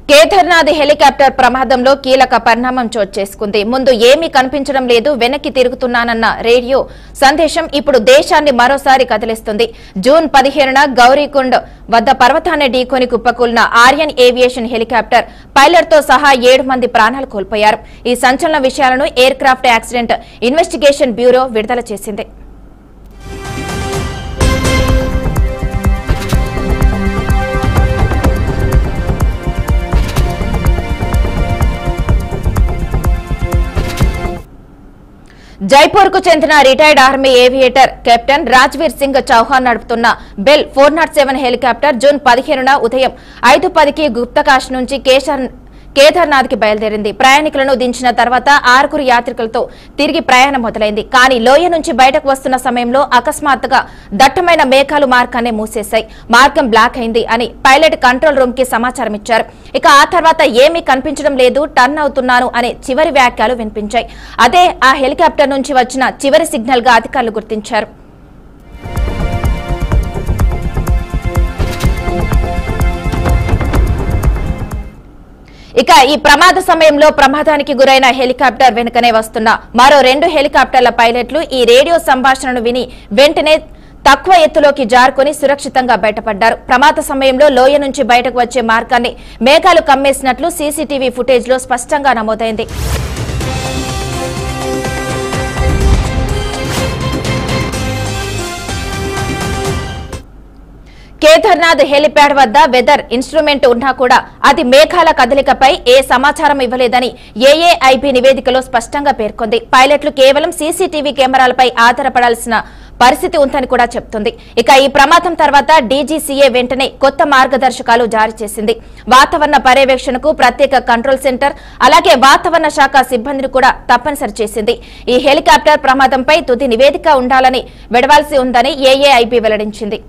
Kedarnath helicopter ప్రమాదంలో కీలక పరిణామం చోటు చేసుకుంది. ముందు ఏమీ కనిపించడం లేదు, వెనక్కి తిరుగుతున్నానన్న రేడియో సందేశం ఇప్పుడు దేశాన్ని మరోసారి కదిలిస్తుంది. జూన్ 15న గౌరీకుండ్ వద్ద పర్వతాన్ని ఢీకొని కుప్పకూలిన ఆర్యన్ ఏవియేషన్ హెలికాప్టర్ పైలట్ తో సహా 7 మంది ప్రాణాలు కోల్పోయారు. ఈ సంచలన విషయాలను aircraft accident investigation bureau విడుదల చేసింది. జైపూర్ కు చెందిన retired army aviator captain Rajveer Singh Chauhan నడుపుతున్న బెల్ 407 హెలికాప్టర్ జూన్ 15న ఉదయం 5:10కి గుప్తకాశ్ నుంచి కేదార్నాథ్ కి బయలుదేరింది. ప్రయాణికులను దించిన తర్వాత 6 యాత్రికులతో తిరిగి ప్రయాణం మొదలైంది. కానీ లోయ నుంచి బయటకు వస్తున్న సమయంలో అకస్మాత్తుగా దట్టమైన మేఘాలు మార్గాన్ని మూసేశాయి. మార్గం బ్లాక్ అయింది అని పైలట్ కంట్రోల్ రూమ్ కి సమాచారం ఇచ్చారు. ఇక ఆ తర్వాత ఏమీ కనిపించడం లేదు, టర్న్ అవుతున్నాను అనే చివరి వ్యాఖ్యలు వినిపించాయి. అదే ఆ హెలికాప్టర్ నుంచి వచ్చిన చివరి సిగ్నల్ గా అధికారులు గుర్తించారు. ఇక ఈ ప్రమాద సమయంలో ప్రమాదానికి గురైన హెలికాప్టర్ వెనుకనే వస్తున్న మరో 2 హెలికాప్టర్ల పైలట్లు ఈ రేడియో సంభాషణను విని వెంటనే తక్కువ ఎత్తులోకి జారుకొని సురక్షితంగా బయటపడ్డారు. ప్రమాద సమయంలో లోయ నుంచి బయటకు వచ్చే మార్గాన్ని మేఘాలు కమ్మేసినట్లు సీసీటీవీ ఫుటేజ్ లో స్పష్టంగా నమోదైంది. కేదార్నాథ్ హెలిప్యాడ్ వద్ద వెదర్ ఇన్స్ట్రుమెంట్ ఉన్నా కూడా అది మేఘాల కదలికపై ఏ సమాచారం ఇవ్వలేదని ఏఏఐబీ నివేదికలో స్పష్టంగా పేర్కొంది. పైలట్లు కేవలం సీసీటీవీ కెమెరాలపై ఆధారపడాల్సిన పరిస్థితి ఉందని కూడా చెబుతుంది. ఇక ఈ ప్రమాదం తర్వాత డీజీసీఏ వెంటనే కొత్త మార్గదర్శకాలు జారీ చేసింది. వాతావరణ పర్యవేక్షణకు ప్రత్యేక కంట్రోల్ సెంటర్, అలాగే వాతావరణ శాఖ సిబ్బందిని కూడా తప్పనిసరి చేసింది. ఈ హెలికాప్టర్ ప్రమాదంపై తుది నివేదిక ఉండాలని వెడవాల్సి ఉందని ఏఏఐబీ వెల్లడించింది.